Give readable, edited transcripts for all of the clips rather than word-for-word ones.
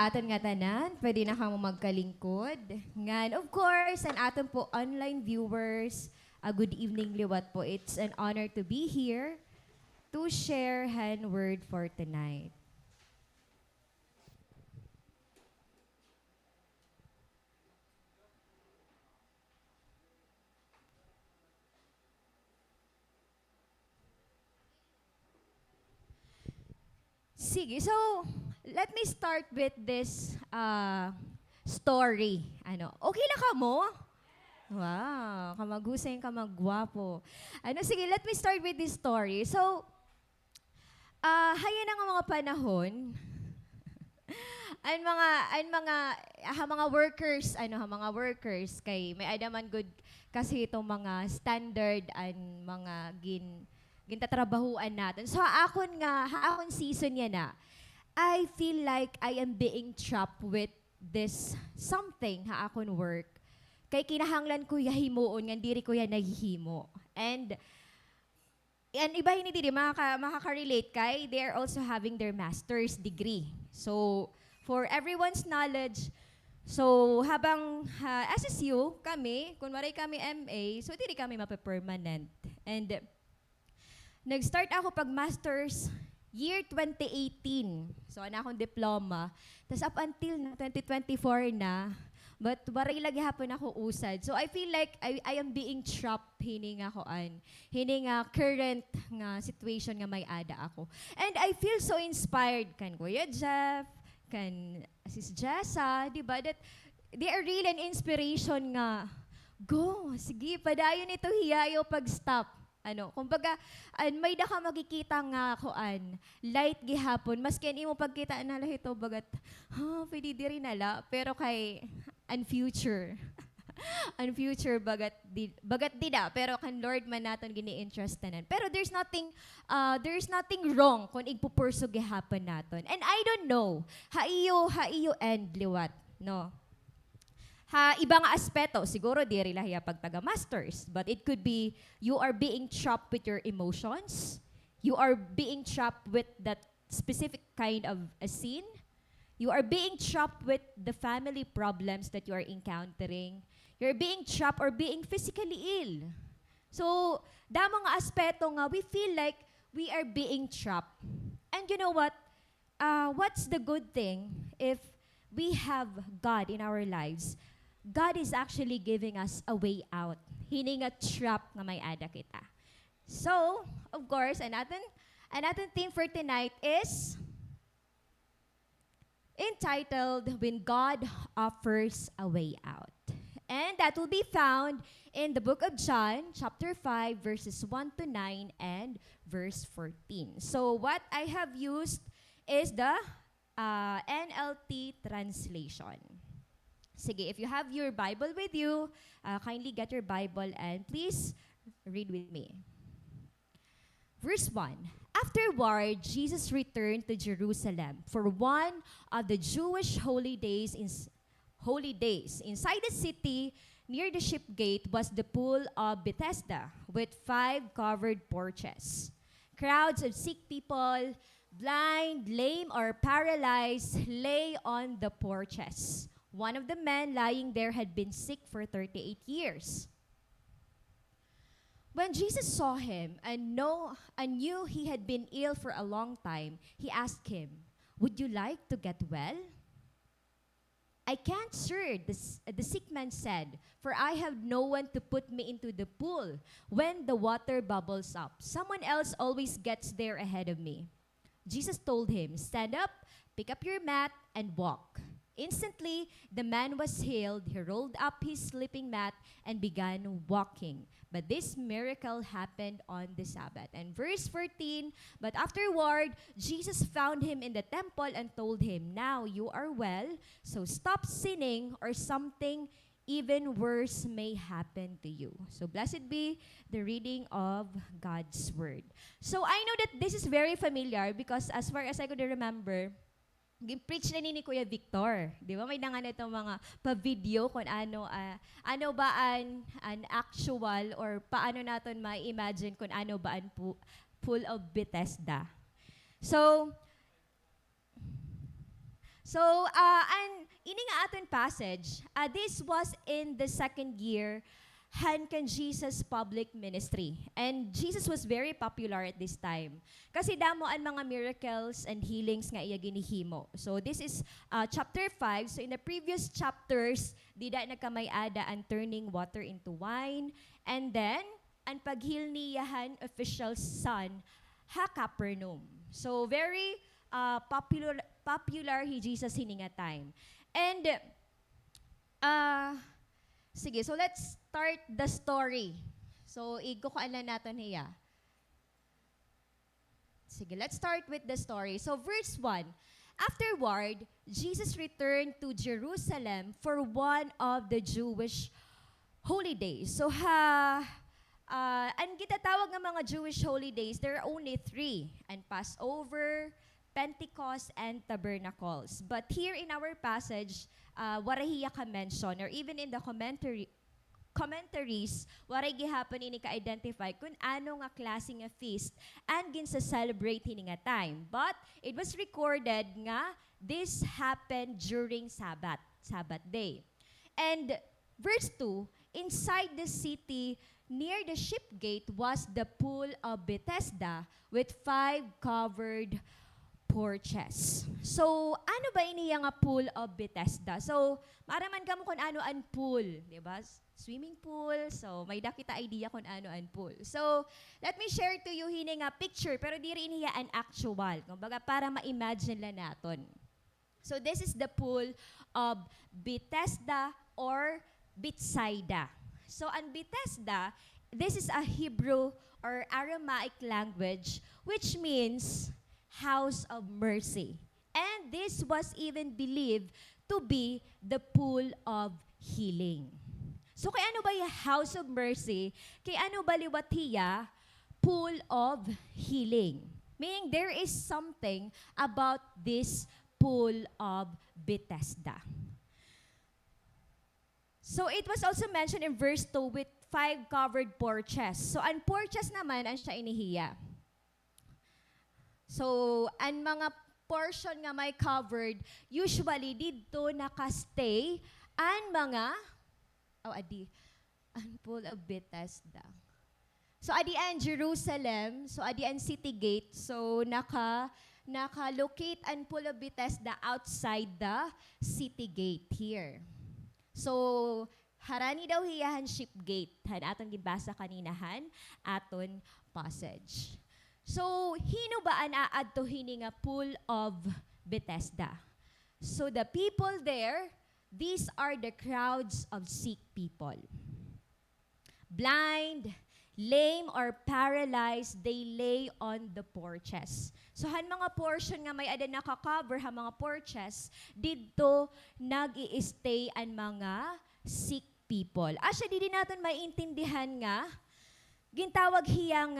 Aton nga tanan, pwede na kamo magkalingkod. Ngan, of course, and aton po online viewers, a good evening liwat po. It's an honor to be here to share hand word for tonight. Sige, so let me start with this story. Okay lang ka mo? Wow, kamagusay kamagwapo. Sige, let me start with this story. So, haya na nga mga panahon, ang mga workers, mga workers kay may adaman good kasi itong mga standard and mga gintatrabahuan natin. So akon season yan na. I feel like I am being trapped with this something akon work. Kay kinahanglan ko yahimuon nga diri ko yan nahihimo. And iba hindi di makaka-relate kay they are also having their master's degree. So for everyone's knowledge, so habang SSU kami, kunwari kami MA, so dili kami mape-permanent. And nag-start ako pag master's year 2018. So ana akong diploma. Tapos up until na 2024 na, but waray lagi hapon ako usad. So I feel like I am being trapped hini nga current nga situation nga may ada ako. And I feel so inspired kan Kuya Jeff, kan Sis Jessa, di ba? That they are really an inspiration nga. Go, sige, padayon ito hiyayo pag-stop. Kumbaga, may da ka makikita nga light gihapon, maski imo pagkita na ito bagat, pwede diri nala, pero kay, and future, bagat di da, pero kan Lord man naton gini-interest tanan. Pero there's nothing wrong kung igpupurso gihapon naton. And I don't know, haiyo end liwat, no? Ibang aspeto, siguro di rin lahiya pag taga-masters, but it could be you are being trapped with your emotions, you are being trapped with that specific kind of a scene, you are being trapped with the family problems that you are encountering, you're being trapped or being physically ill. So, damang aspeto nga, we feel like we are being trapped. And you know what? What's the good thing if we have God in our lives? God is actually giving us a way out. Hindi nga trap nga may ada kita. So, of course, and ating theme for tonight is entitled When God Offers a Way Out. And that will be found in the book of John, chapter 5, verses 1 to 9 and verse 14. So what I have used is the NLT translation. Sige, if you have your Bible with you, kindly get your Bible and please read with me. Verse 1. Afterward, Jesus returned to Jerusalem for one of the Jewish holy days. Inside the city, near the ship gate, was the pool of Bethesda with 5 covered porches. Crowds of sick people, blind, lame, or paralyzed, lay on the porches. One of the men lying there had been sick for 38 years. When Jesus saw him and knew he had been ill for a long time, he asked him, "Would you like to get well?" "I can't, sir," the sick man said, "for I have no one to put me into the pool when the water bubbles up. Someone else always gets there ahead of me." Jesus told him, "Stand up, pick up your mat, and walk." Instantly, the man was healed. He rolled up his sleeping mat and began walking. But this miracle happened on the Sabbath. And verse 14, but afterward, Jesus found him in the temple and told him, "Now you are well, so stop sinning or something even worse may happen to you." So blessed be the reading of God's word. So I know that this is very familiar because as far as I could remember, preach na ni Kuya Victor. Di ba? May nangan itong mga pa-video kung ano ba an actual or paano natin ma-imagine kung ano ba ang pool of Bethesda. So So, and ini nga aton passage, this was in the second year han kan Jesus public ministry. And Jesus was very popular at this time. Kasi damo ang mga miracles and healings nga iya ginihimo. So this is chapter 5. So in the previous chapters, dida nagkamay-ada ang turning water into wine. And then, ang paghil niyahan official son, ha Capernaum. So very popular hi Jesus hininga time. And sige, so let's start the story. So igukaan lang natin hiya. Sige, let's start with the story. So verse 1. Afterward, Jesus returned to Jerusalem for one of the Jewish holy days. So ang gitatawag ng mga Jewish holy days, there are only 3. And Passover, Pentecost, and Tabernacles. But here in our passage, warahiya ka mention, or even in the commentaries, waray gihapon ini ka-identify kung ano nga klase nga feast and ginsa-celebrate hini nga time. But it was recorded nga this happened during Sabbath day. And verse 2, inside the city, near the ship gate was the pool of Bethesda with 5 covered porches. So, ano ba iniya nga pool of Bethesda? So, maraman ka mo kung ano ang pool, di ba? Swimming pool. So, may dakita idea kung ano ang pool. So, let me share to you hini nga picture, pero diri iniya an actual. Kumbaga, para ma-imagine lang naton. So, this is the pool of Bethesda or Bethsaida. So, ang Bethesda, this is a Hebrew or Aramaic language, which means house of mercy. And this was even believed to be the pool of healing. So, kay ano ba yung house of mercy? Kay ano ba liwat hiya? Pool of healing. Meaning, there is something about this pool of Bethesda. So, it was also mentioned in verse 2 with 5 covered porches. So, ang porches naman, ang siya inihiya. So, ang mga portion nga may covered, usually dito nakastay ang mga, ang pool of Bethesda. So, adi ang Jerusalem, so adi ang city gate, so naka-locate ang pool of Bethesda outside the city gate here. So, harani daw hiyahan ship gate, han aton gibasa kaninahan, aton passage. So, hino ba ang aadto hini nga pool of Bethesda? So, the people there, these are the crowds of sick people. Blind, lame, or paralyzed, they lay on the porches. So, han mga portion nga may ada naka-cover, ha mga porches, dito nag-i-stay ang mga sick people. Asya, di natin maintindihan nga, gintawag hiyang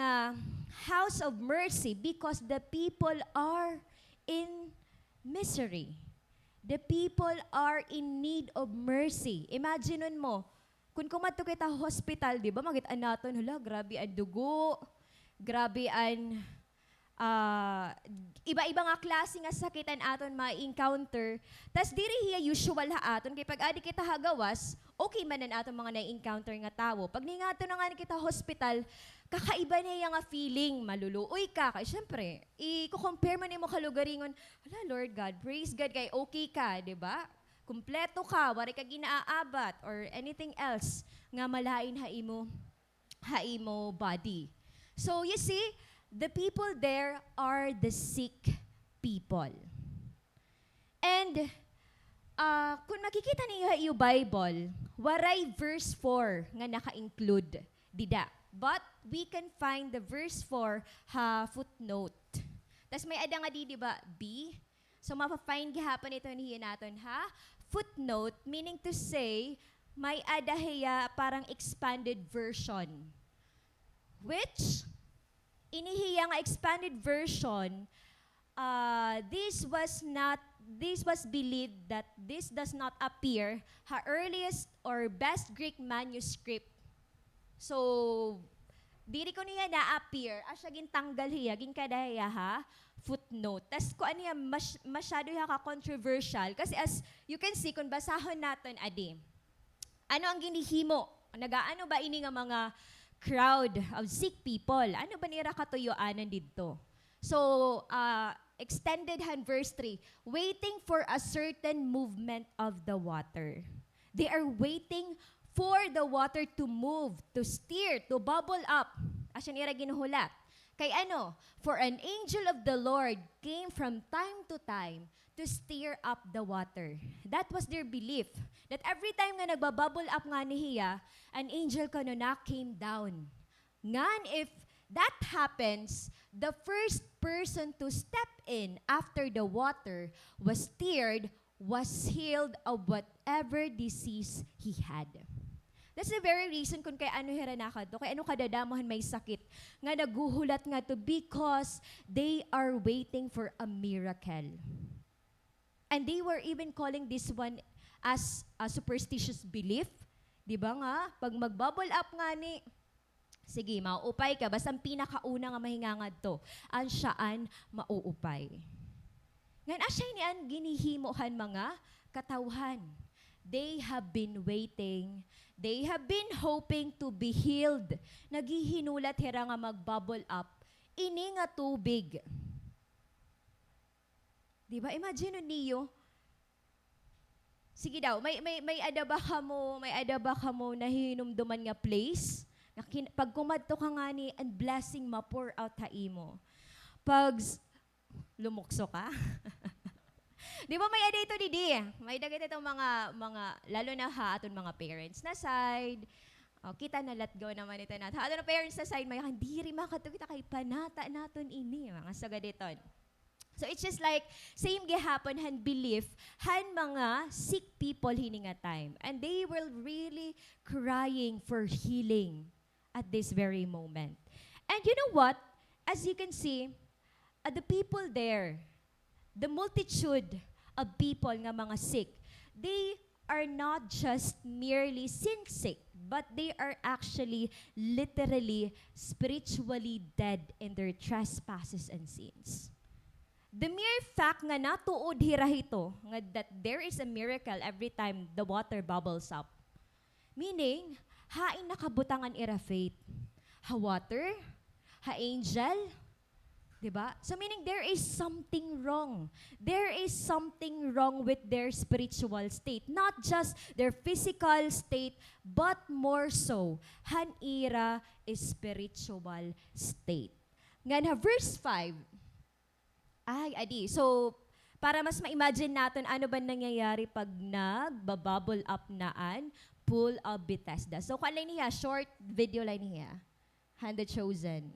house of mercy because the people are in misery. The people are in need of mercy. Imagine mo, kung kumadto kita hospital, di ba, magit-an natin, hala, grabe ang dugo, grabe ang iba-iba nga klase nga sakit ang aton ma-encounter. Tas diri hiya usual ha aton, kay pag adi kita hagawas, okay man ang aton mga na-encounter nga tawo. Pag ningato na nga kita hospital, kakaiba niya nga feeling, maluluoy ka. Kaya syempre, i-compare mo nimo kalugaringon, hala Lord God, praise God, kay okay ka, di ba? Kumpleto ka, wari ka ginaabat, or anything else nga malain haimo body. So you see, the people there are the sick people. And kung makikita niyo yung Bible, waray verse 4 nga naka-include dida. But we can find the verse 4 ha footnote. Tas may ada nga di ba, B? So mapa-find gihapon ito niya natin ha. Footnote, meaning to say, may ada hiya parang expanded version. Which, inihiya nga expanded version, this was believed that this does not appear ha earliest or best Greek manuscript. So, diri ko niya na-appear, asya gintanggal hiya, ginkadaya ha, footnote. Tas ko ano yan, masyado hiya ka-controversial. Kasi as you can see, kung basahon natin, adi, ano ang ginihimo? Nagaano ba ini nga mga crowd of sick people? Ano ba nira katuyuanan dito? So, extended hand verse 3, waiting for a certain movement of the water. They are waiting for the water to move, to steer, to bubble up. Asya nira ginuhulat. Kay ano? For an angel of the Lord came from time to time to stir up the water. That was their belief. That every time nga nagbabubble up nga niya, an angel kanuna came down. Ngan if that happens, the first person to step in after the water was stirred was healed of whatever disease he had. That's the very reason kung kay ano hiranakad to, kay ano kadadamohan may sakit, nga naguhulat nga to because they are waiting for a miracle. And they were even calling this one as a superstitious belief. Di ba nga? Pag mag-bubble up nga ni, sige, mauupay ka. Basta ang pinakauna nga mahingangad to, ang siyaan mauupay. Ngayon, asya niyan ginihimuhan mga katawhan. They have been waiting. They have been hoping to be healed. Naghihinulat hira nga mag-bubble up. Ini nga tubig. Di ba? Imagine niyo. Sige daw, may adaba ka mo na hinumduman nga place. Pag kumadto ka nga ni, and blessing ma-pour out ha imo. Pag lumukso ka. Di ba may ada ito didi? May dagat itong mga, lalo na ha, aton mga parents na side. O, kita na letgo naman ito na. Aton na parents na side, may hindi rin makatugita kay panata naton ini. Mga sagaditon. So it's just like, same gihapon han belief, han mga sick people hininga time. And they were really crying for healing at this very moment. And you know what? As you can see, the people there, the multitude of people nga mga sick, they are not just merely sin sick, but they are actually literally spiritually dead in their trespasses and sins. The mere fact nga natuod hirahito nga that there is a miracle every time the water bubbles up. Meaning, hain nakabutangan ira faith. Ha water, ha angel, diba? So meaning there is something wrong. There is something wrong with their spiritual state. Not just their physical state, but more so, han ira is spiritual state. Nga na verse 5, ay, adi. So, para mas ma-imagine natin ano ba nangyayari pag nagbabubble up naan, pool of Bethesda. So, kung lang niya, short video lang niya. The Chosen.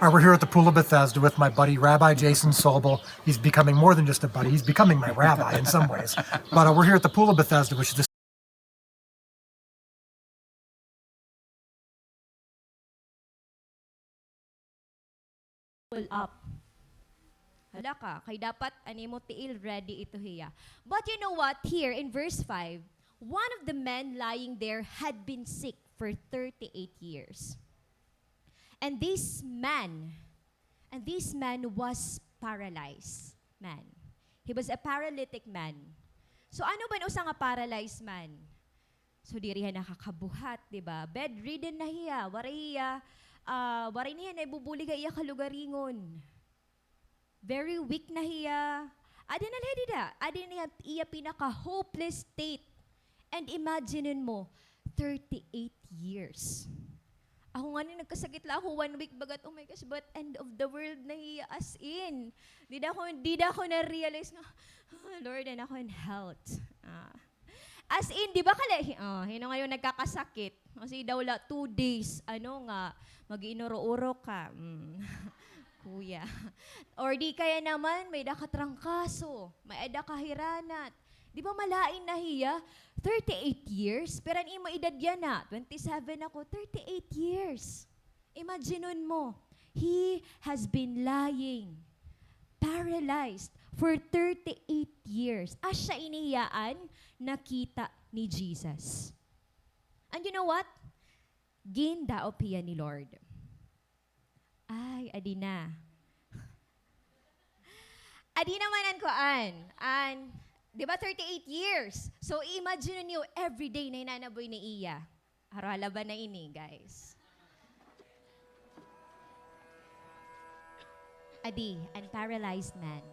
We're here at the Pool of Bethesda with my buddy, Rabbi Jason Sobel. He's becoming more than just a buddy. He's becoming my rabbi in some ways. But we're here at the Pool of Bethesda, which is the Pull up. Hala ka, kay dapat animo tiil ready ito hiya. But you know what? Here in verse 5, one of the men lying there had been sick for 38 years. And this man was paralyzed man. He was a paralytic man. So ano ba usa nga paralyzed man? So diri siya nakakabuhat, di ba? Bedridden na hiya, waray niya na ibubuli ka iya kalugaringon. Very weak na hiya. Adi na lahidida. Adi na iya pinaka-hopeless state. And imaginein mo, 38 years. Ako nga nung nagkasakit lang ako 1 week bagat, oh my gosh, but end of the world na hiya as in. Di na ako na-realize nga, oh, Lord, and ako in health. As in, di ba kala, hino ngayon nagkakasakit. Kasi daw 2 days, mag-inuro-uro ka. Kuya. Or di kaya naman, may dakatrangkaso, may dakahiranat. Di ba malain na hiya? 38 years? Pero ang imo edad yan na, 27 ako, 38 years. Imagineon mo, he has been lying, paralyzed for 38 years. Asya inihiyaan, nakita ni Jesus. And you know what? Gindaop hiya ni Lord. Ay, adi na. Adi naman ang kuan. Di ba 38 years? So imagine niyo every day na inanaboy ni Iya. Harala ba na ini, guys? Adi, an paralyzed man.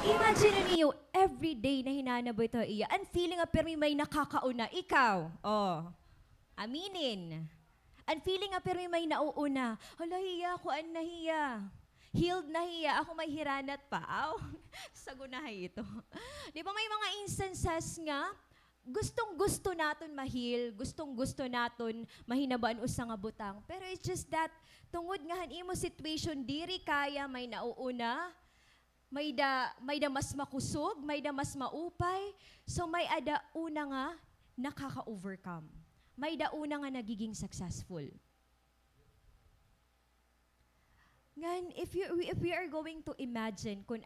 Imagine niyo every day na hinanaboy to Iya. And feeling nga pero may nakakauna. Ikaw, aminin. And feeling nga pero may nauuna. Hala, Hiya, kuan na Hiya. Healed na Hiya. Ako may hiranat pa. Aw, sagunahay ito. Di ba may mga instances nga, gustong-gusto naton mahil, gustong-gusto naton mahinabaan usa nga butang. Pero it's just that, tungod nga imo situation, diri kaya may nauuna, may da mas makusog, may da mas maupay, so may ada una nga nakaka-overcome. May da una nga nagiging successful. Ngan, if we are going to imagine kung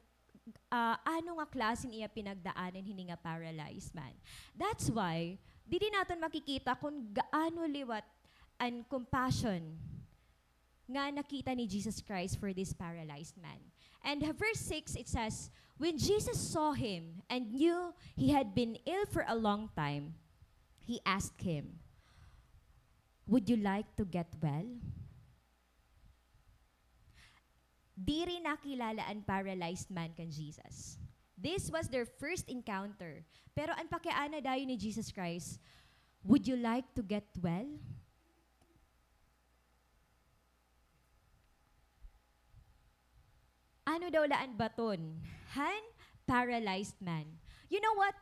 ano nga klaseng iya pinagdaanan hini nga paralyzed man. That's why, di natin makikita kung gaano liwat and compassion nga nakita ni Jesus Christ for this paralyzed man. And verse 6, it says, when Jesus saw him and knew he had been ill for a long time, he asked him, would you like to get well? Di rin nakilala ang paralyzed man kan Jesus. This was their first encounter. Pero ang pakiana dayo ni Jesus Christ, would you like to get well? Ano daw laan baton? Han, paralyzed man. You know what?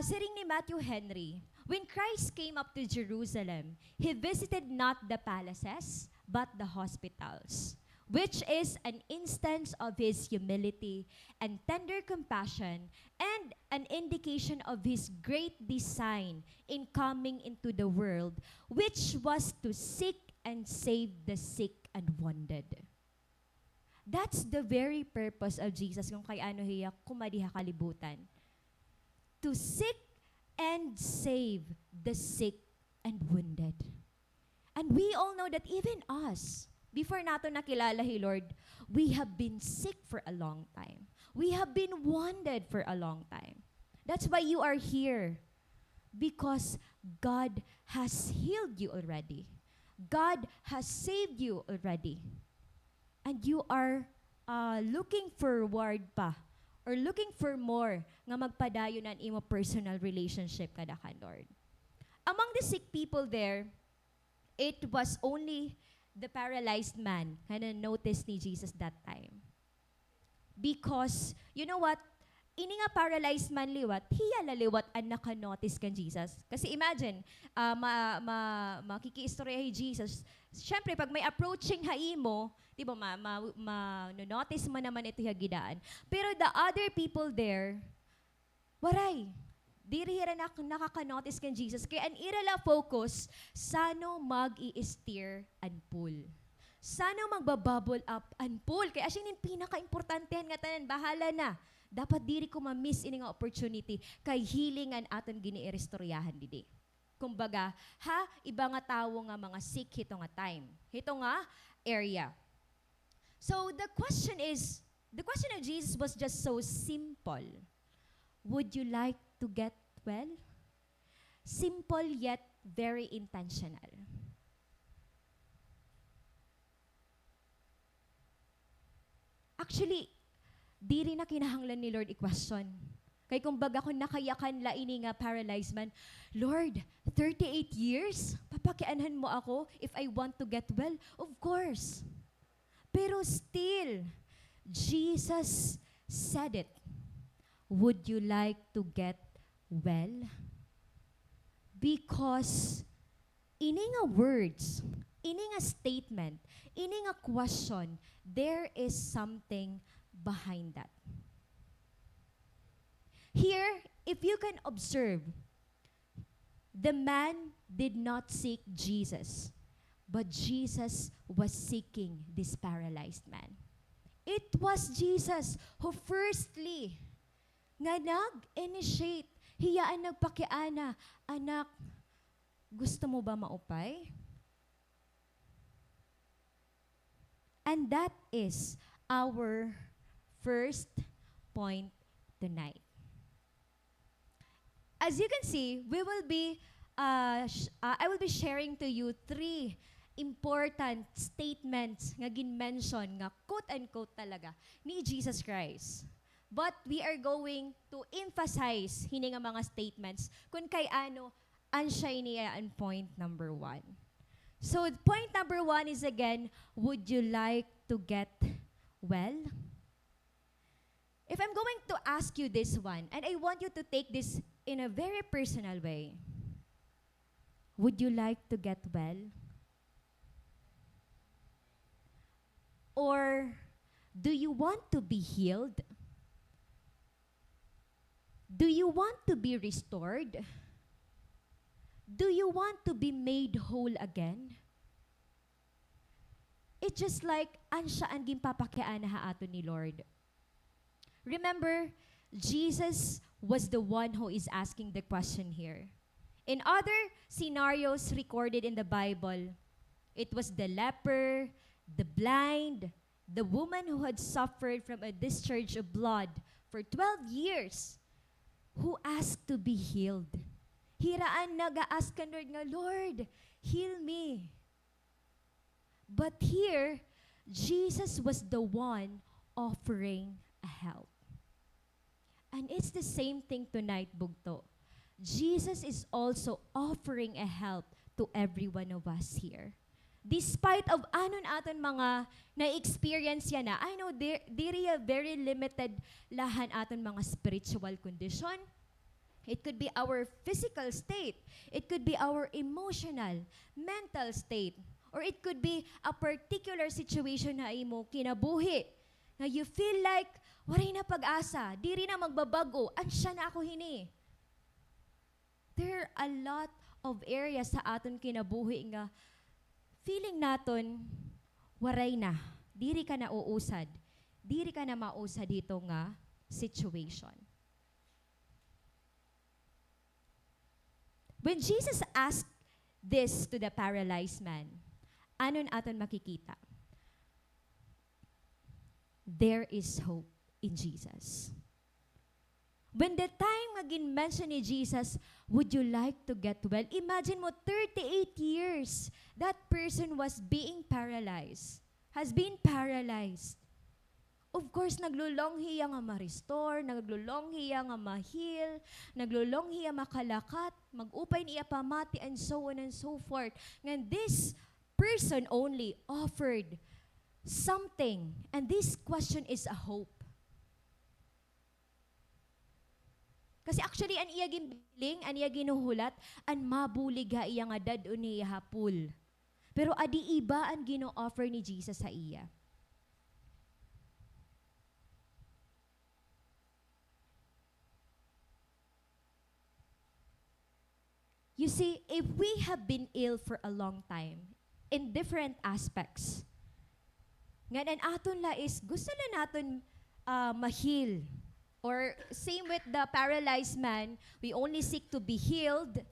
Siring ni Matthew Henry, when Christ came up to Jerusalem, he visited not the palaces, but the hospitals, which is an instance of his humility and tender compassion and an indication of his great design in coming into the world, which was to seek and save the sick and wounded. That's the very purpose of Jesus kung kay ano hiya kumadiha kalibutan. To seek and save the sick and wounded. And we all know that even us, before nato nakilala hi Lord, we have been sick for a long time. We have been wounded for a long time. That's why you are here. Because God has healed you already. God has saved you already. And you are looking forward pa or looking for more nga magpadayon ang imo personal relationship kada kan Lord. Among the sick people there, it was only the paralyzed man na notice ni Jesus that time. Because, you know what? Ini nga paralyzed man liwat, hiya laliwat ang naka-notice kan Jesus. Kasi imagine, makikiistorya hi Jesus. Siyempre, pag may approaching haimo, di ba, notice mo naman ito hagidaan. Pero the other people there, waray, diri hira nakaka-notice kan Jesus. Kaya ang irala focus, sano mag-i-steer and pull. Sana magbabubble up and pull. Kaya siya yung pinaka-importante nga tanan, bahala na. Dapat diri ko ma-miss ini nga opportunity kay healing an aton gini-irestoryahan didi. Kumbaga, iba nga tawo nga mga sick hito nga time. Hito nga area. So the question of Jesus was just so simple. Would you like to get well? Simple yet very intentional. Actually, di rin na kinahanglan ni Lord i-question. Kay kumbaga kung nakayakan la ini nga paralyzed man, Lord, 38 years? Papakianhan mo ako if I want to get well? Of course. Pero still, Jesus said it. Would you like to get well? Because ini nga words, ini nga statement, ini nga question, there is something behind that. Here, if you can observe, the man did not seek Jesus, but Jesus was seeking this paralyzed man. It was Jesus who firstly nga nag-initiate, hiyaan nagpakiana, anak, gusto mo ba maupay? And that is our first point tonight. As you can see, I will be sharing to you 3 important statements nga gin-mention nga quote-unquote talaga ni Jesus Christ. But we are going to emphasize hini nga mga statements kung kay ano ansya niya ang point number 1. So point number 1 is again, would you like to get well? If I'm going to ask you this one, and I want you to take this in a very personal way, would you like to get well? Or do you want to be healed? Do you want to be restored? Do you want to be made whole again? It's just like, ansya ang gimpapakiaan na haato ni Lord. Remember, Jesus was the one who is asking the question here. In other scenarios recorded in the Bible, it was the leper, the blind, the woman who had suffered from a discharge of blood for 12 years, who asked to be healed. Hiraan nag-ask ka, Lord, nga, Lord, heal me. But here, Jesus was the one offering a help. And it's the same thing tonight, Bugto. Jesus is also offering a help to every one of us here. Despite of anon aton mga na-experience yan na, I know diri a very limited lahan aton mga spiritual condition. It could be our physical state. It could be our emotional, mental state. Or it could be a particular situation na imo kinabuhi. Na you feel like, waray na pag-asa, diri na magbabago, ansya na ako hini. There are a lot of areas sa aton kinabuhi nga feeling naton, waray na, diri ka na uusad, diri ka na mausad dito nga situation. When Jesus asked this to the paralyzed man, anon aton makikita? There is hope in Jesus. When the time maging mention ni Jesus, would you like to get well? Imagine mo, 38 years, that person was being paralyzed, has been paralyzed. Of course, naglulong hiya nga ma-restore, naglulong hiya nga ma-heal, naglulong hiya makalakat, mag-upay niya pamati, and so on and so forth. And this person only offered something, and this question is a hope. Kasi actually, an iya ginbiling, an iya ginuhulat, an mabulig ha iya nga dadon niya hapul. Pero adi iba ang gino-offer ni Jesus sa iya. You see, if we have been ill for a long time, in different aspects, ngayon aton la is, gusto na natin ma-heal. Or same with the paralyzed man, we only seek to be healed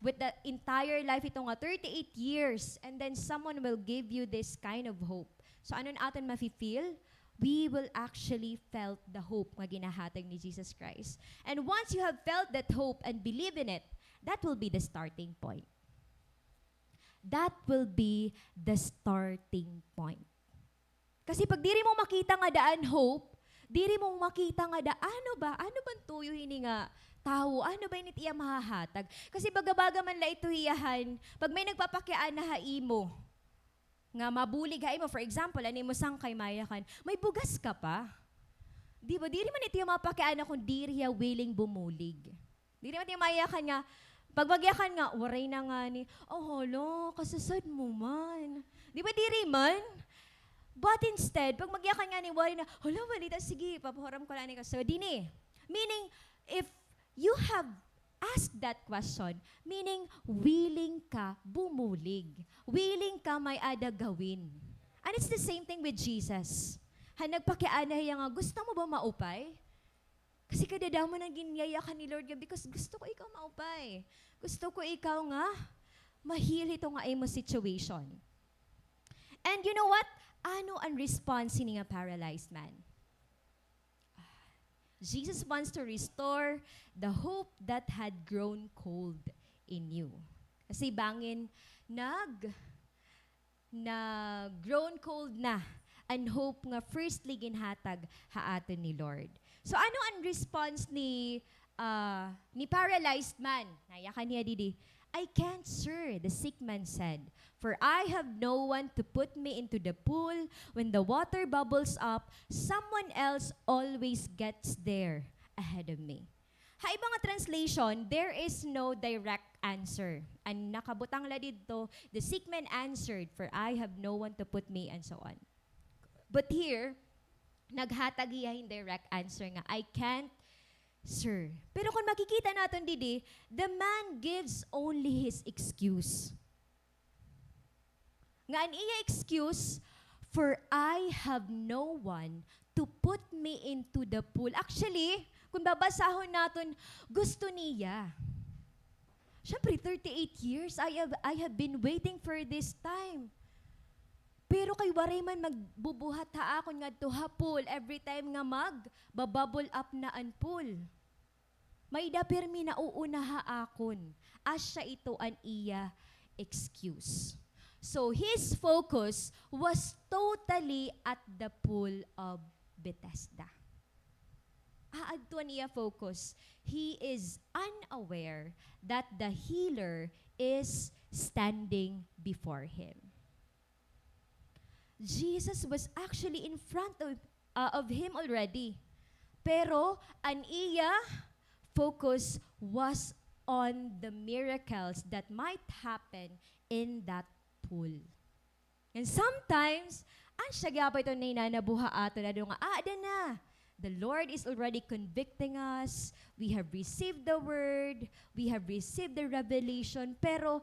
with the entire life, ito nga 38 years, and then someone will give you this kind of hope. So anon aton mafe-feel? We will actually felt the hope nga ginahatag ni Jesus Christ. And once you have felt that hope and believe in it, that will be the starting point. That will be the starting point. Kasi pag diri mo makita nga daan hope, diri mo makita nga da ano ba tuyo hini nga tao, ano ba init iya mahahatag? Kasi bagabaga man la ito hiyahan, pag may nagpapakiaan na haimo, nga mabulig haimo, for example, ani mo sang kay mayakan, may bugas ka pa. Di ba? Diri man ito yung mapakiaan kung diri ya willing bumulig. Diri man ito yung mayakan nga, pag magyakan nga, waray na nga ni, oh holo, kasasad mo man. Di ba diri man? But instead, pag magyakan nga ni waray na, hala, balita, sige, papahoram ko lang ni kasasad. Dini. Meaning, if you have asked that question, meaning willing ka bumulig. Willing ka may ada gawin. And it's the same thing with Jesus. Nagpakiana hiya nga, gusto mo ba maupay? Kasi kadadaw mo nang ginyayakan ni Lord because gusto ko ikaw maupay. Gusto ko ikaw nga mahil ito nga imo situation. And you know what? Ano ang response ni nga paralyzed man? Jesus wants to restore the hope that had grown cold in you. Kasi bangin, grown cold na ang hope nga firstly ginhatag haaton ni Lord. So ano ang response ni paralyzed man? Nayakan niya didi. I can't, sir, the sick man said, for I have no one to put me into the pool. When the water bubbles up, someone else always gets there ahead of me. Ha, ibang translation, there is no direct answer. Ang nakabutang la dito, the sick man answered, for I have no one to put me, and so on. But here, naghatag iya indirect answer nga, I can't, sir. Pero kung makikita natin didi, the man gives only his excuse. Nga ang iya excuse, for I have no one to put me into the pool. Actually, kung babasahon natin, gusto niya. Siyempre, 38 years, I have been waiting for this time. Pero kay waray man magbubuhat ha akon nga to ha pool every time nga bubble up na an pool. May da permi na uuna ha akon. Asya ito an iya excuse. So his focus was totally at the pool of Bethesda. Aadtuan iya focus. He is unaware that the healer is standing before him. Jesus was actually in front of him already. Pero ang iya focus was on the miracles that might happen in that pool. And sometimes, ang syagapa ito na inanabuha ato na doon nga, na. The Lord is already convicting us. We have received the word. We have received the revelation. Pero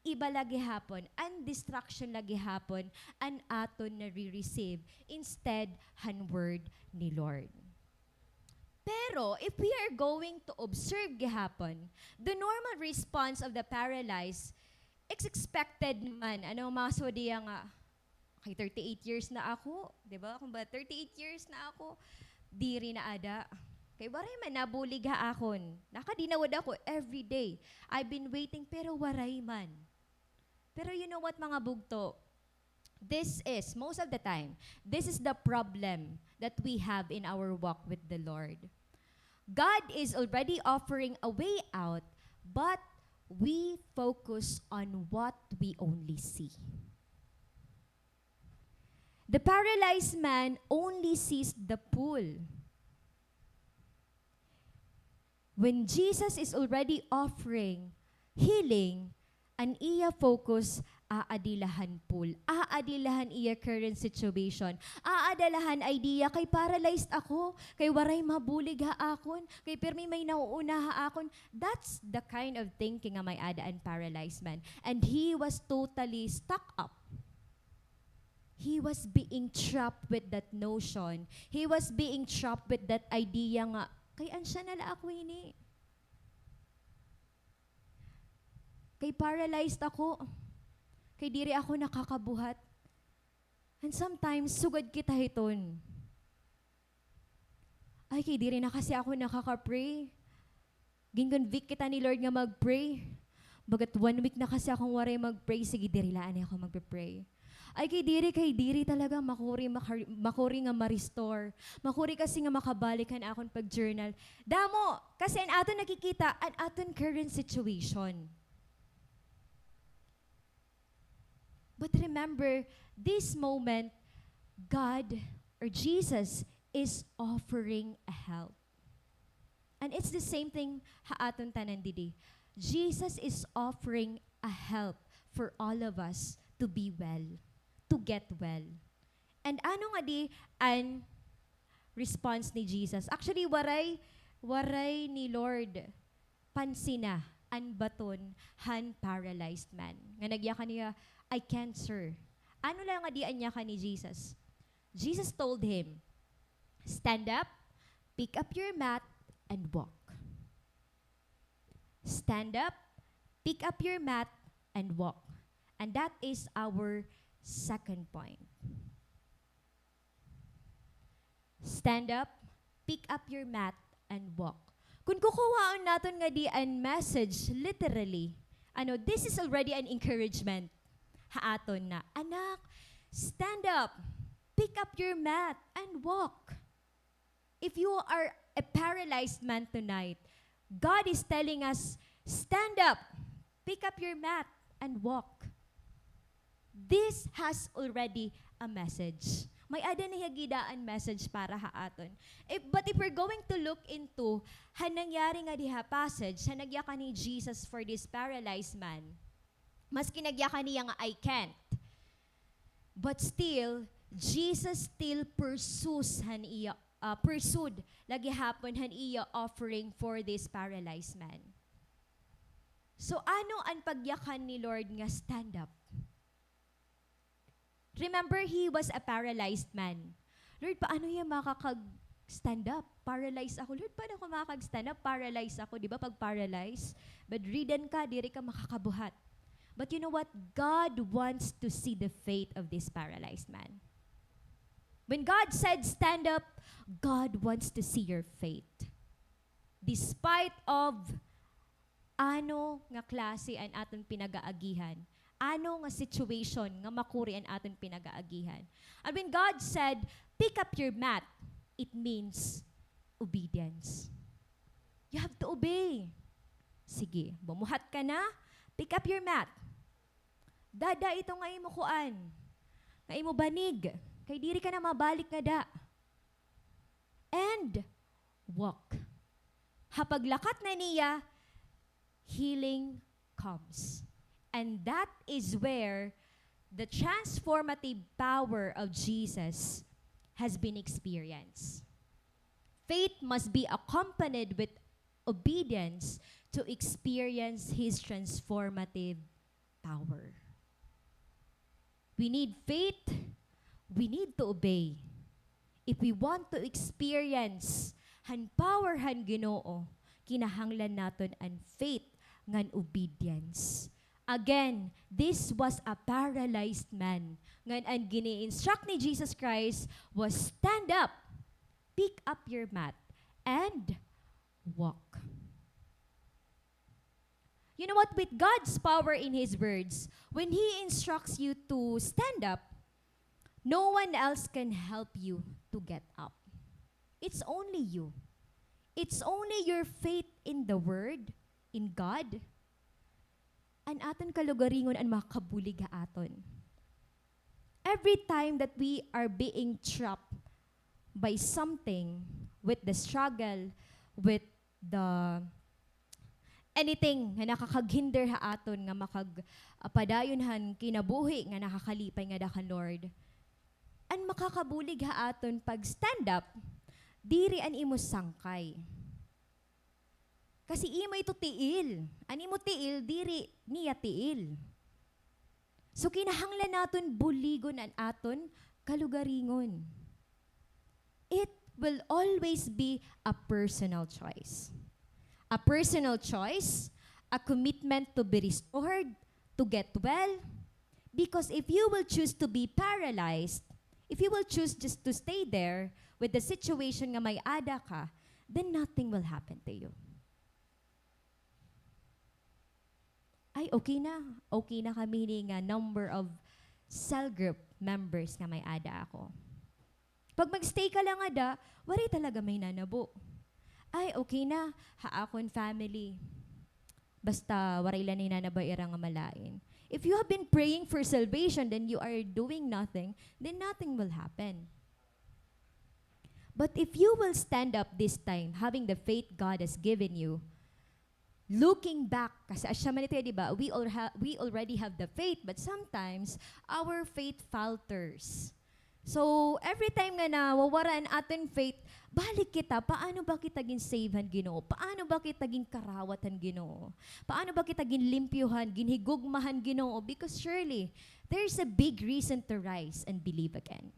iba lagi hapon, ang distraction lagi hapon, ang aton na re-receive instead han word ni Lord. Pero if we are going to observe gihapon, the normal response of the paralyzed is expected naman. Ano mga sodiya nga, okay, 38 years na ako, di ba? Kung ba 38 years na ako, diri na ada. Kay waray man nabulig ha akon. Nakadinawad ako every day. I've been waiting pero waray man. Pero you know what mga bugto? This is, most of the time, this is the problem that we have in our walk with the Lord. God is already offering a way out, but we focus on what we only see. The paralyzed man only sees the pool. When Jesus is already offering healing, ang iya focus, aadilahan pool. Aadilahan iya current situation. Aadalahan idea, kay paralyzed ako, kay waray mabulig ha akon, kay permi may nauuna ha akon. That's the kind of thinking nga may ada ang paralyzed man. And he was totally stuck up. He was being trapped with that notion. He was being trapped with that idea nga, kay ansya nala ako ini. Kay paralyzed ako. Kay diri ako nakakabuhat. And sometimes, sugad kita hiton. Ay, kay diri na kasi ako nakaka-pray. Gin-convict kita ni Lord nga mag-pray. Bagat 1 week na kasi akong waray mag-pray. Sige, diri laan ako mag-pray. Ay kay diri talaga makuri nga ma-restore. Makuri kasi nga makabalikan akon pag-journal. Damo, kasi an aton nakikita, an aton current situation. But remember, this moment, God or Jesus is offering a help. And it's the same thing haaton tanan didi. Jesus is offering a help for all of us to be well, to get well. And ano nga di an response ni Jesus? Actually, waray ni Lord pansina an baton han paralyzed man. Nga nagya kaniya, I can't, sir. Ano lang nga di anya ka ni Jesus? Jesus told him, stand up, pick up your mat, and walk. Stand up, pick up your mat, and walk. And that is our second point. Stand up, pick up your mat, and walk. Kung kukuhaan natin nga di an message, literally, this is already an encouragement. Haaton na, anak, stand up, pick up your mat, and walk. If you are a paralyzed man tonight, God is telling us, stand up, pick up your mat, and walk. This has already a message. May ada na hagidaan message para haaton. But if we're going to look into nangyari nga diha passage, nagya ka ni Jesus for this paralyzed man, mas kinagya ka niya nga I can't. But still, Jesus still pursued lagi hapon iya offering for this paralyzed man. So ano ang pagyakan ni Lord nga stand up? Remember, he was a paralyzed man. Lord, paano yan makakag-stand up? Paralyzed ako. Lord, paano ako makakag-stand up? Paralyzed ako. Di ba pag paralyzed? Bedridden ka, diri ka makakabuhat. But you know what? God wants to see the faith of this paralyzed man. When God said stand up, God wants to see your faith. Despite of ano nga klase ang aton pinagaagihan, ano nga situation nga makuri ang aton pinagaagihan. And when God said, pick up your mat, it means obedience. You have to obey. Sige, bumuhat ka na, pick up your mat. Dada ito nga imo kuan. Nga imo banig. Kay diri ka na mabalik nga da. And walk. Hapaglakat na niya, healing comes. And that is where the transformative power of Jesus has been experienced. Faith must be accompanied with obedience to experience His transformative power. We need faith. We need to obey. If we want to experience han power han Ginoo, kinahanglan naton an faith ngan obedience. Again, this was a paralyzed man. Ngan ang gini-instruct ni Jesus Christ was stand up, pick up your mat, and walk. You know what? With God's power in His words, when He instructs you to stand up, no one else can help you to get up. It's only you. It's only your faith in the Word, in God, an aton kalugaringon an makabulig ha aton. Every time that we are being trapped by something, with the struggle, with the anything nga nakakaghinder ha aton nga makagpadayon han kinabuhi nga nakakalipay nga dakan Lord, an makakabulig ha aton pag stand up, diri an imo sangkay. Kasi imo ito tiil. Ani mo tiil, diri niya tiil. So kinahanglan naton buligon an aton kalugaringon. It will always be a personal choice. A personal choice, a commitment to be restored, to get well. Because if you will choose to be paralyzed, if you will choose just to stay there with the situation nga may ada ka, then nothing will happen to you. Ay, okay na. Okay na kami ni nga number of cell group members nga may ada ako. Pag magstay ka lang ada, wari talaga may nanabo. Ay, okay na, haakon family. Basta waray lang na nanaba irang malain. If you have been praying for salvation, then you are doing nothing, then nothing will happen. But if you will stand up this time, having the faith God has given you, looking back, kasi asya man ito, di ba? We already have the faith, but sometimes our faith falters. So, every time nga nawawaran atin faith, balik kita, paano ba kita ginsavehan Ginoo? Paano ba kita karawatan Ginoo? Paano ba kita ginlimpyuhan, ginhigugmahan Ginoo? Because surely, there's a big reason to rise and believe again.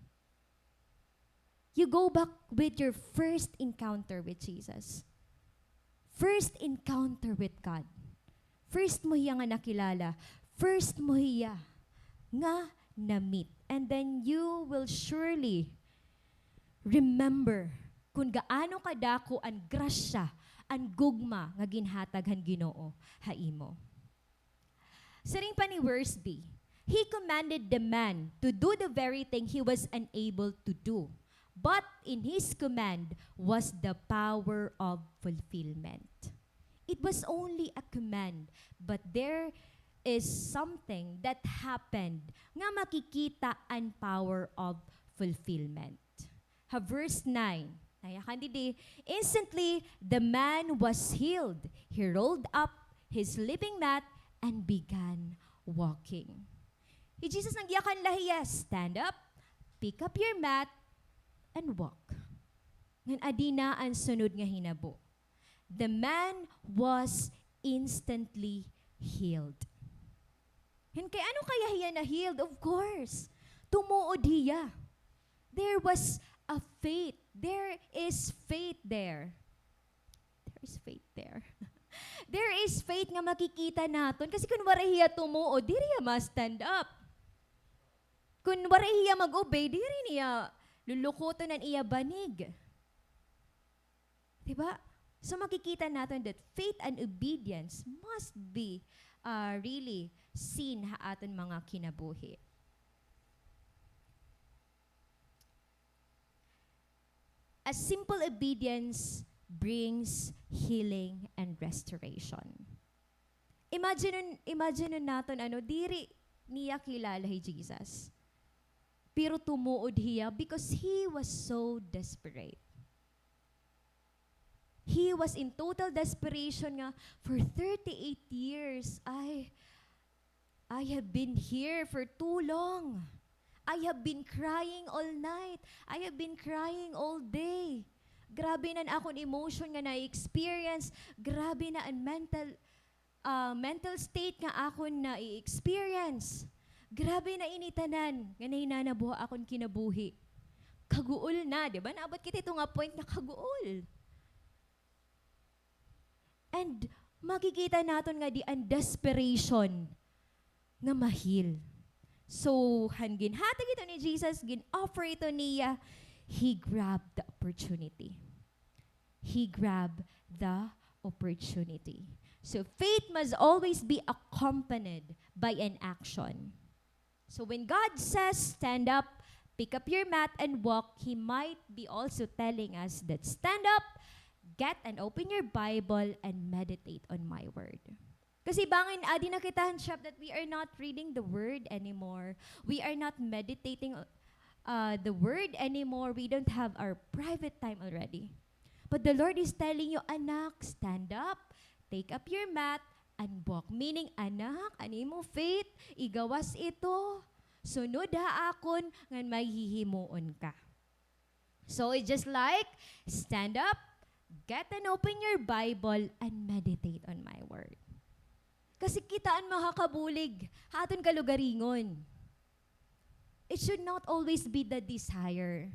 You go back with your first encounter with Jesus. First encounter with God. First mo hiya nga nakilala. First mo hiya nga na-meet. And then you will surely remember kung gaano kadako ang grasya, ang gugma nga ginhataghan Ginoo haimo. Sa ring pa ni verse B, He commanded the man to do the very thing he was unable to do. But in His command was the power of fulfillment. It was only a command, but there is something that happened nga makikita ang power of fulfillment. Verse 9, instantly the man was healed. He rolled up his sleeping mat and began walking. Jesus nagyakan lahiya, stand up, pick up your mat, and walk. Ngan adina ang sunod nga hinabo. The man was instantly healed. And kay ano kaya hiya na healed? Of course, tumuod hiya. There was a faith. There is faith there. There is faith there. There is faith nga makikita naton. Kasi kung wala hiya tumuod, di riya ma-stand up. Kung wala hiya mag-obey, di rin niya lulukuton ang iya banig. Diba? So makikita natin that faith and obedience must be really seen ha aton mga kinabuhi. A simple obedience brings healing and restoration. Imagine natin diri niya kilala si Jesus. Pero tumuod hiya because he was so desperate. He was in total desperation nga for 38 years. I have been here for too long. I have been crying all night. I have been crying all day. Grabe na akong emotion nga na-experience. Grabe na ang mental state nga akon na i-experience. Grabe na initanan nga nahinanabuha akon kinabuhi. Kaguol na, di ba? Naabot kita ito nga point na kaguol. And makikita natin nga di ang desperation nga mahil. So, hangin hatag ito ni Jesus, gin-offer ito niya, He grabbed the opportunity. He grabbed the opportunity. So, faith must always be accompanied by an action. So, when God says, stand up, pick up your mat and walk, He might be also telling us that stand up, get and open your Bible and meditate on my word. Kasi bangin adi nakitahan siya that we are not reading the word anymore. We are not meditating the word anymore. We don't have our private time already. But the Lord is telling you, anak, stand up, take up your mat, and walk. Meaning, anak, ani mo faith, igawas ito. Sunod ha akon, ngan may hihimuon ka. So it's just like, stand up, get and open your Bible, and meditate on my word. Kasi kitaan makakabulig, haton kalugaringon. It should not always be the desire.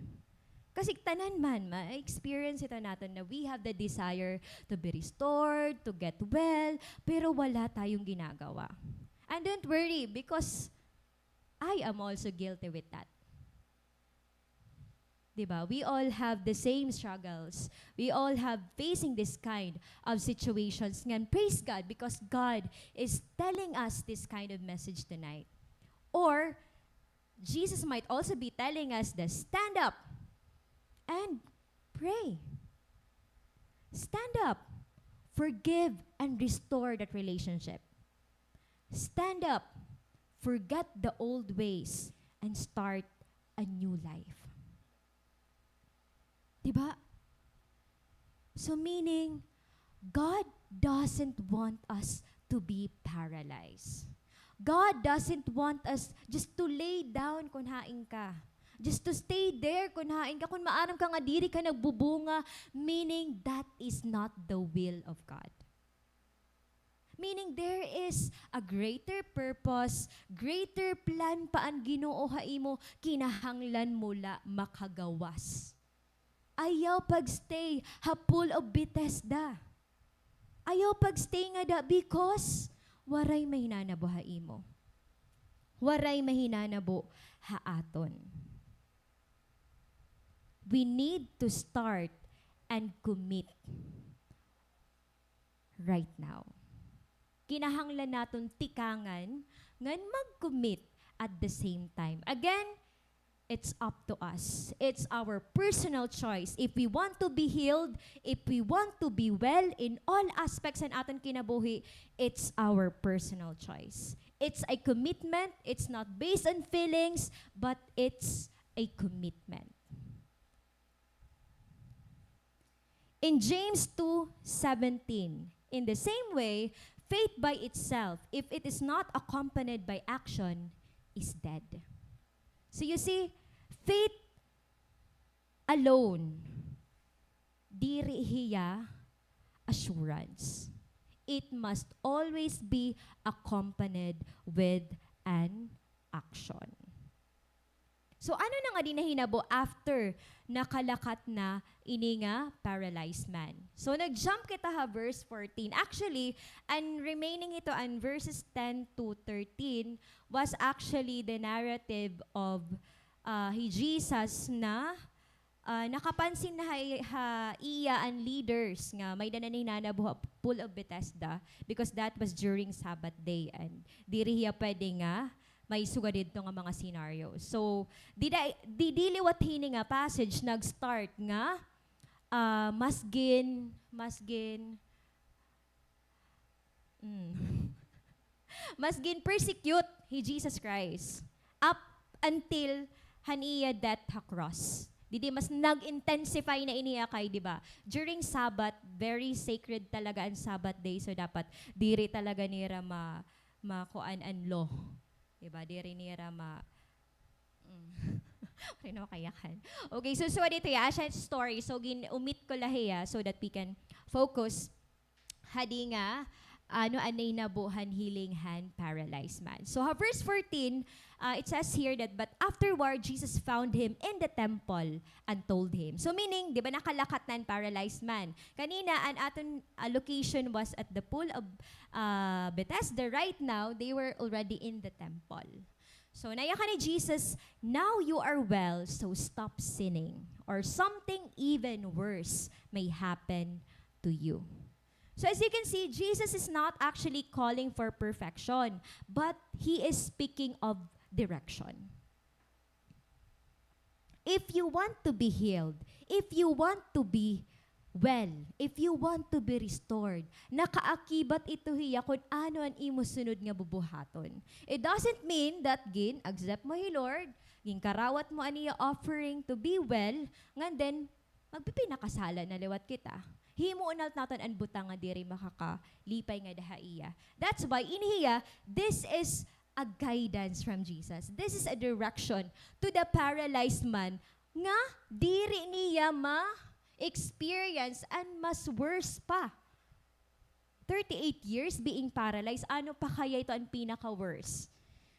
Kasi tanan man, ma-experience ito natin na we have the desire to be restored, to get well, pero wala tayong ginagawa. And don't worry, because I am also guilty with that. Diba? We all have the same struggles. We all have facing this kind of situations. And praise God because God is telling us this kind of message tonight. Or, Jesus might also be telling us to stand up and pray. Stand up, forgive, and restore that relationship. Stand up, forget the old ways, and start a new life. Diba? So meaning, God doesn't want us to be paralyzed. God doesn't want us just to lay down kung haing ka. Just to stay there kung haing ka. Kung maaram ka nga diri ka nagbubunga, meaning that is not the will of God. Meaning there is a greater purpose, greater plan pa ang Ginoo haimo kinahanglan mula makagawas. Ayaw pagstay hapul of Bethesda. Ayaw pagstay nga da because waray mahinanabo haimo. Waray mahinanabo haaton. We need to start and commit right now. Kinahanglan naton tikangan ngan mag-commit at the same time. Again, it's up to us. It's our personal choice. If we want to be healed, if we want to be well in all aspects ng aton kinabuhi, it's our personal choice. It's a commitment. It's not based on feelings, but it's a commitment. In James 2:17, in the same way, faith by itself, if it is not accompanied by action, is dead. So you see, faith alone, diri hiya assurance. It must always be accompanied with an action. So ano na nga din nahinabo after nakalakat na ini nga paralyzed man? So nag-jump kita ha verse 14. Actually, and remaining ito ang verses 10 to 13 was actually the narrative of Jesus na nakapansin na iya ang leaders nga may dananay nanabuha pool of Bethesda because that was during Sabbath day and diri hiya pwede nga may suga dito nga mga scenario. So, diliwat hini nga passage nag-start nga masgin persecute hi Jesus Christ up until haniya death ha cross. Didi mas nag-intensify na iniya kay, di ba? During Sabbath, very sacred talaga ang Sabbath day. So, dapat diri talaga nira makuan ang law. Diba? Diri nira Ano kayakan. Okay, so dito ya, asya story. So, umit ko lahiya so that we can focus. Hadi nga, anay na buhan healing hand paralyzed man. So, verse 14, it says here that, but afterward, Jesus found him in the temple and told him. So, meaning, di ba nakalakat na ang paralyzed man? Kanina, ang aton location was at the pool of Bethesda. Right now, they were already in the temple. So, nayaka ni Jesus, now you are well, so stop sinning. Or something even worse may happen to you. So as you can see, Jesus is not actually calling for perfection, but He is speaking of direction. If you want to be healed, if you want to be well, if you want to be restored, nakaakibat ito hiya kung ano ang imo sunod nga bubuhaton. It doesn't mean that accept mo hi Lord, karawat mo aniya offering to be well, ngan then, magpipinakasala na liwat kita. Himo unal naton ang butang nga diri makakalipay nga dahaiya. That's why in hiya, this is a guidance from Jesus. This is a direction to the paralyzed man nga diri niya ma-experience and mas worse pa. 38 years being paralyzed, ano pa kaya ito ang pinaka-worse?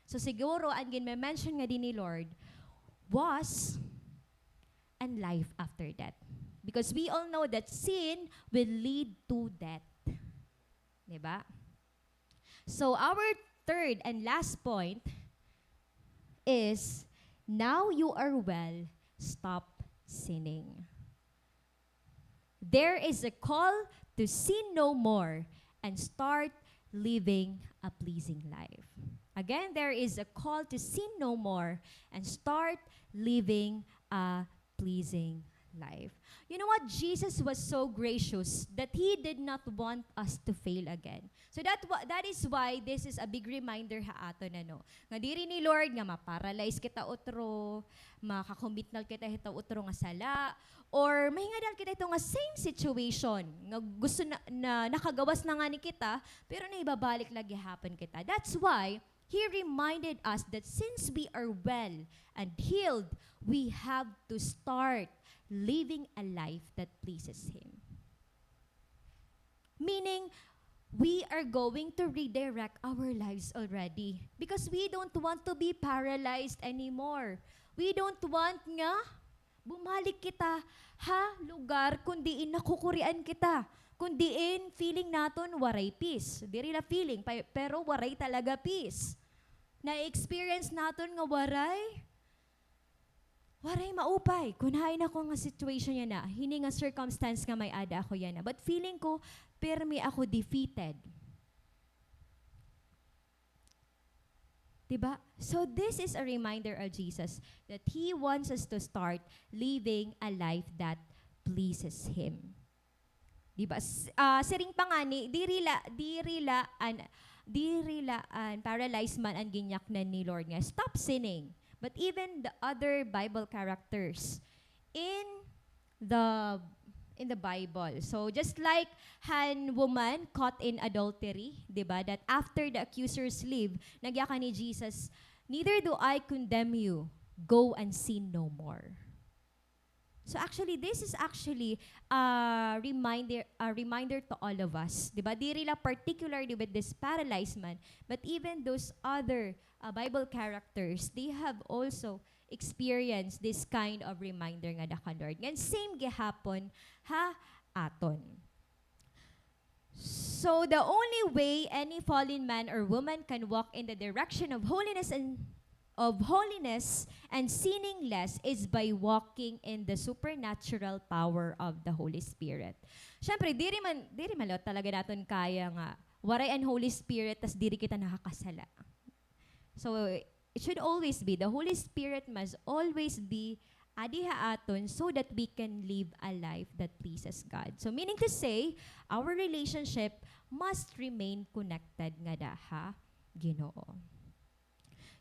So siguro, ang mention nga din ni Lord was and life after death. Because we all know that sin will lead to death. Diba? So our third and last point is, now you are well, stop sinning. There is a call to sin no more and start living a pleasing life. Again, there is a call to sin no more and start living a pleasing life. You know what? Jesus was so gracious that He did not want us to fail again. So that is why this is a big reminder ha ato na no. Nga diri ni Lord nga ma-paralyze kita otro, makakomitnal kita hita otro nga sala, or mahingadal kita ito nga same situation nga gusto na nakagawas na nga ni kita pero naibabalik lagi happen kita. That's why He reminded us that since we are well and healed, we have to start living a life that pleases Him. Meaning, we are going to redirect our lives already because we don't want to be paralyzed anymore. We don't want nga bumalik kita lugar kundiin nakukurian kita. Kundiin feeling naton waray peace. Diri la feeling pero waray talaga peace. Na-experience naton nga waray maupay. Kunhain ako nga situation yan na. Hini nga circumstance nga may ada ako yan na. But feeling ko, permi ako defeated. Diba? So this is a reminder of Jesus that He wants us to start living a life that pleases Him. Diba? Siring pangani, dirila an paralyzed man ang ginyak na ni Lord nga. Stop sinning. But even the other Bible characters in the Bible. So just like han woman caught in adultery, 'di ba? That after the accusers leave, nagyaka ni Jesus, "Neither do I condemn you. Go and sin no more." So actually, this is actually a reminder to all of us. Diba? Di rin lang particularly with this paralyzed man, but even those other Bible characters, they have also experienced this kind of reminder nga dakan Lord. Ngan same gihapon aton. So the only way any fallen man or woman can walk in the direction of holiness and sinning less is by walking in the supernatural power of the Holy Spirit. Siyempre, diri man talaga naton kaya nga waray ang Holy Spirit tas diri kita nakakasala. So it should always be, the Holy Spirit must always be adiha aton so that we can live a life that pleases God. So meaning to say, our relationship must remain connected nga daha Ginoo.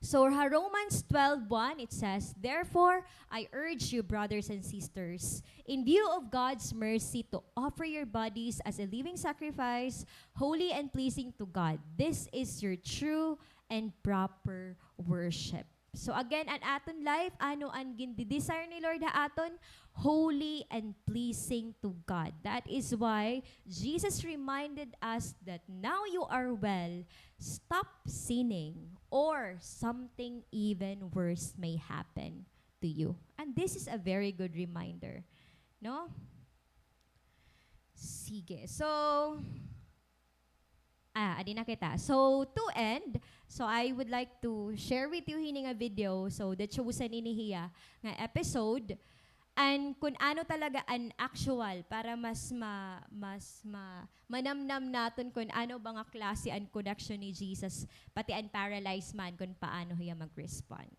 So Romans 12:1, it says, "Therefore, I urge you, brothers and sisters, in view of God's mercy, to offer your bodies as a living sacrifice, holy and pleasing to God. This is your true and proper worship." So again, an aton life, ano ang gindi-desire ni Lord ha aton? Holy and pleasing to God. That is why Jesus reminded us that now you are well, stop sinning, or something even worse may happen to you. And this is a very good reminder. No? Sige. So, adi na kita. So, to end, so I would like to share with you hining a video, so the chosen inihiya nga episode, and kung ano talaga an actual para manamnam naton kung ano ba nga klase an connection ni Jesus pati an paralyzed man kung paano hiya mag-respond.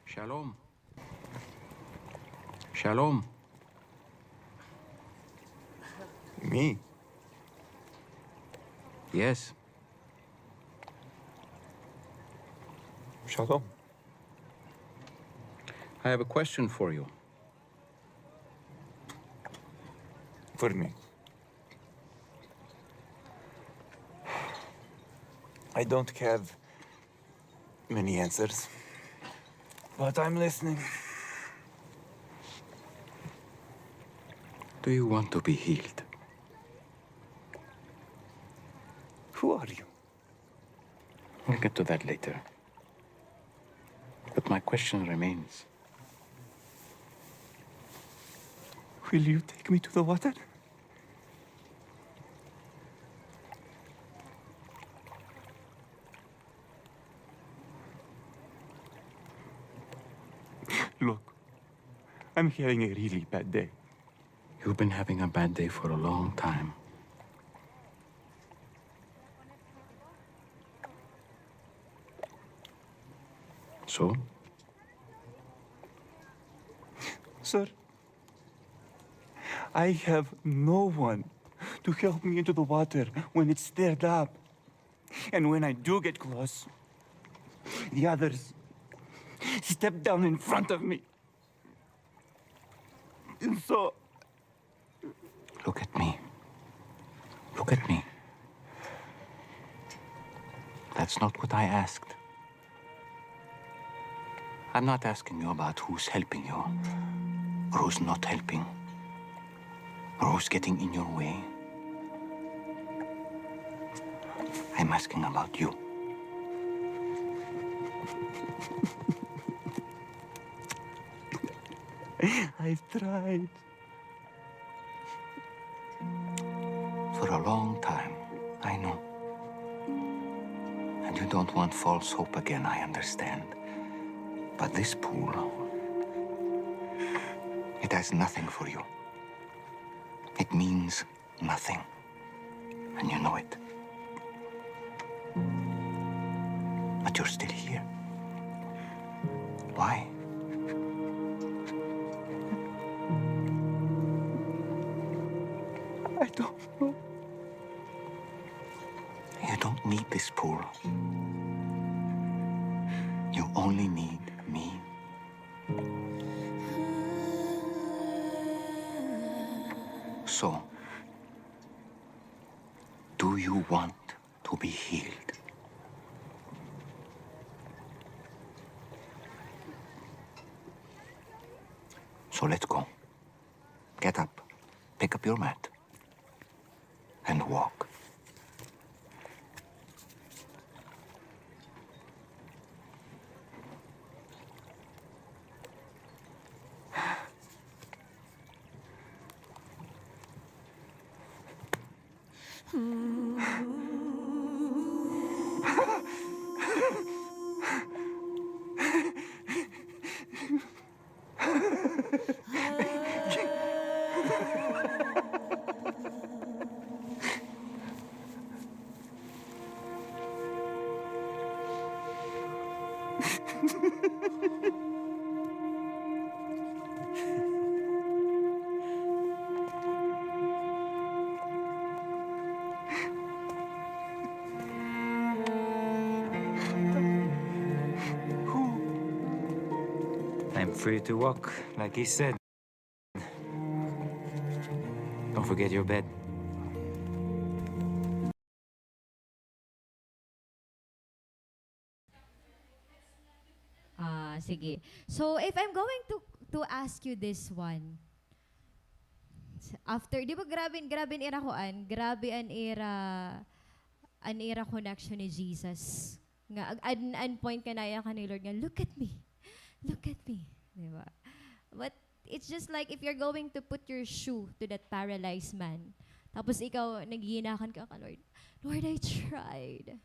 Shalom. Shalom. Me? Yes. Shalom. I have a question for you. For me. I don't have many answers, but I'm listening. Do you want to be healed? Who are you? We'll get to that later. But my question remains. Will you take me to the water? Look, I'm having a really bad day. You've been having a bad day for a long time. So? Sir, I have no one to help me into the water when it's stirred up. And when I do get close, the others step down in front of me. And so, Look at me. Look at me. That's not what I asked. I'm not asking you about who's helping you, or who's not helping, or who's getting in your way. I'm asking about you. I've tried. For a long time, I know. And you don't want false hope again, I understand. But this pool, it has nothing for you. It means nothing. And you know it. But you're still here. Why? I don't know. You don't need this pool. You only need me. So, do you want to be healed? So let's go. Get up, pick up your mat, and walk. I'm free to walk, like he said. Don't forget your bed. Sige. So, if I'm going to ask you this one, after, di ba grabe an era koan, grabe an era connection ni Jesus. Nga, an point ka na ka ni Lord nga, look at me. Look at me. Di ba? But it's just like if you're going to put your shoe to that paralyzed man, tapos ikaw, naghihinakan ka Lord. Lord, I tried.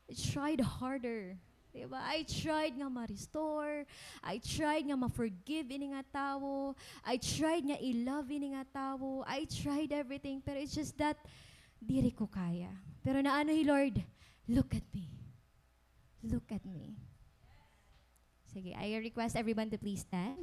I tried harder. Diba? I tried nga ma-restore. I tried nga ma-forgive ini nga tao. I tried nga i-love ini nga tao. I tried everything. Pero it's just that, diri ko kaya. Pero naano Lord, look at me. Look at me. Sige, I request everyone to please stand.